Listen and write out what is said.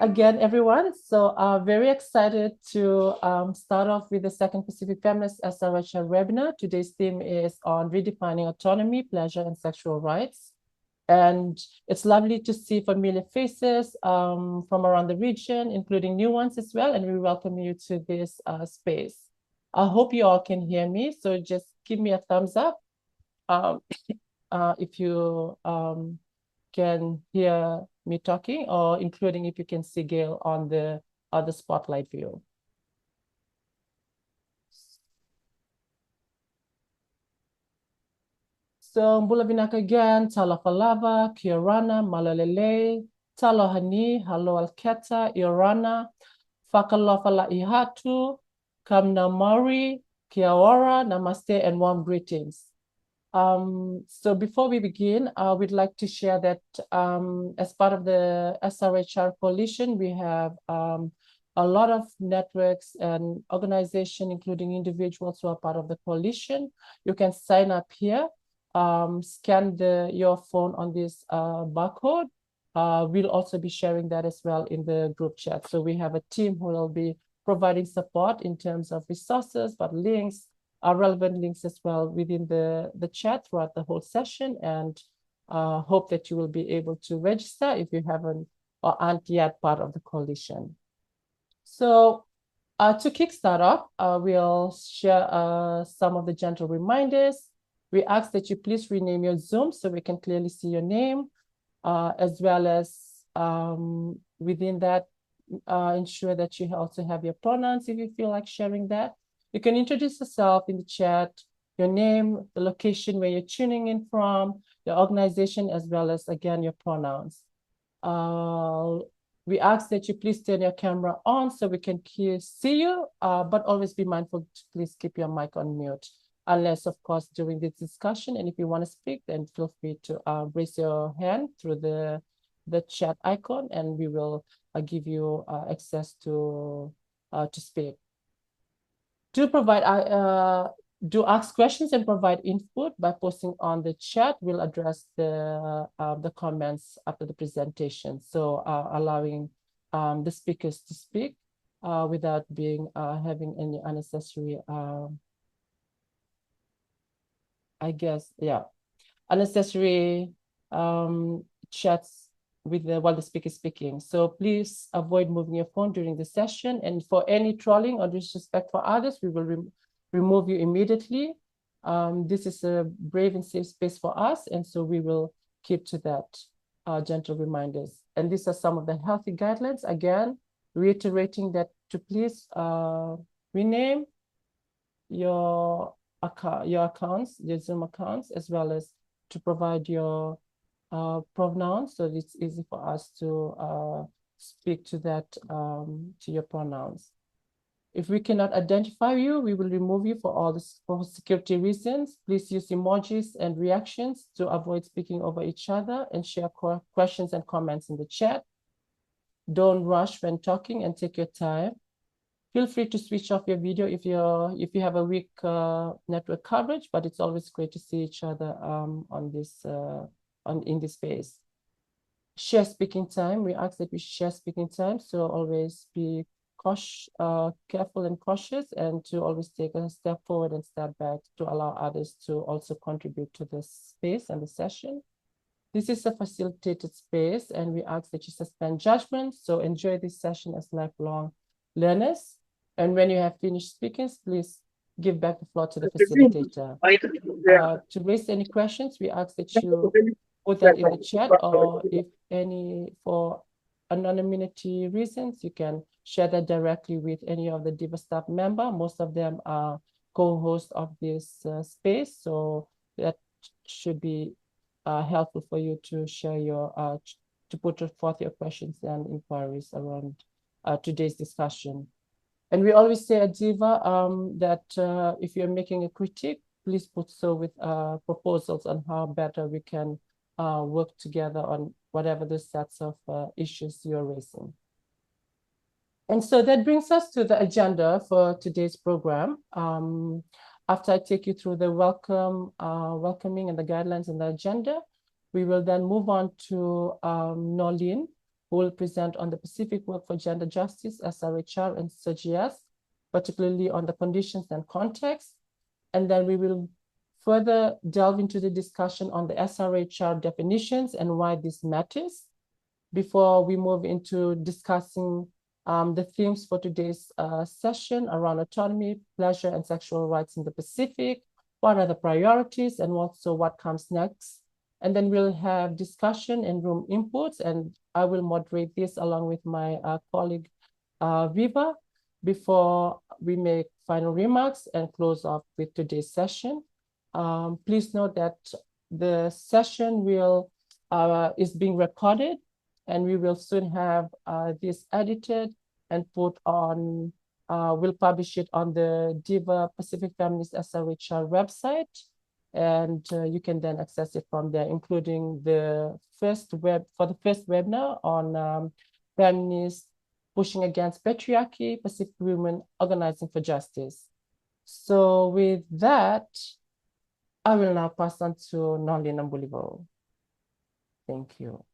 again, everyone. So very excited to start off with the second Pacific Feminist SRHR webinar. Today's theme is on redefining autonomy, pleasure, and sexual rights. And it's lovely to see familiar faces from around the region, including new ones as well. And we welcome you to this space. I hope you all can hear me. So just give me a thumbs up if you can hear me talking, or including if you can see Gail on the other spotlight view. So Mbulavinak again, Talafalava, Kiorana, Malalele, Talohani, Halo Alketa, Iorana, Fakalofala Ihatu, Kamna Maori, Kiaora, Namaste, and warm greetings. So before we begin, we'd like to share that as part of the SRHR coalition, we have a lot of networks and organizations, including individuals who are part of the coalition. You can sign up here, scan your phone on this barcode. We'll also be sharing that as well in the group chat. So we have a team who will be providing support in terms of resources, but links, relevant links as well within the chat throughout the whole session, and hope that you will be able to register if you haven't or aren't yet part of the coalition. So to kickstart off, we'll share some of the gentle reminders. We ask that you please rename your Zoom so we can clearly see your name, as well as within that, ensure that you also have your pronouns if you feel like sharing that. You can introduce yourself in the chat, your name, the location where you're tuning in from, your organization, as well as, again, your pronouns. We ask that you please turn your camera on so we can see you, but always be mindful to please keep your mic on mute, unless, of course, during this discussion. And if you want to speak, then feel free to raise your hand through the chat icon, and we will give you access to speak. Do ask questions and provide input by posting on the chat. We'll address the comments after the presentation. So allowing the speakers to speak without having any unnecessary, unnecessary chats while the speaker is speaking. So please avoid moving your phone during the session. And for any trolling or disrespect for others, we will remove you immediately. This is a brave and safe space for us, and so we will keep to that gentle reminders. And these are some of the healthy guidelines. Again, reiterating that to please rename your accounts, your Zoom accounts, as well as to provide your pronouns, so it's easy for us to speak to that, to your pronouns. If we cannot identify you, we will remove you for security reasons. Please use emojis and reactions to avoid speaking over each other, and share questions and comments in the chat. Don't rush when talking, and take your time. Feel free to switch off your video if you have a weak network coverage, but it's always great to see each other in this space. Share speaking time. We ask that we share speaking time, so always be careful and cautious, and to always take a step forward and step back to allow others to also contribute to the space and the session. This is a facilitated space, and we ask that you suspend judgment, so enjoy this session as lifelong learners. And when you have finished speaking, please give back the floor to the facilitator. To raise any questions, we ask that you put that in the chat, or if any, for anonymity reasons, you can share that directly with any of the DIVA staff member. Most of them are co-hosts of this space, so that should be helpful for you to share to put forth your questions and inquiries around today's discussion. And we always say at DIVA that if you're making a critique, please put so with proposals on how better we can work together on whatever the sets of issues you're raising. And so that brings us to the agenda for today's program. After I take you through the welcoming and the guidelines and the agenda, we will then move on to Nolin, who will present on the Pacific Work for Gender Justice, SRHR and CGS, particularly on the conditions and context. And then we will further delve into the discussion on the SRHR definitions and why this matters before we move into discussing the themes for today's session around autonomy, pleasure, and sexual rights in the Pacific. What are the priorities and also what comes next? And then we'll have discussion and room inputs, and I will moderate this along with my colleague, Viva, before we make final remarks and close off with today's session. Please note that the session is being recorded, and we will soon have this edited and put on, we'll publish it on the DIVA Pacific Feminist SRHR website. And you can then access it from there, including the first webinar on feminists pushing against patriarchy, Pacific women organizing for justice. So with that, I will now pass on to Nolly Nambulivo. Thank you.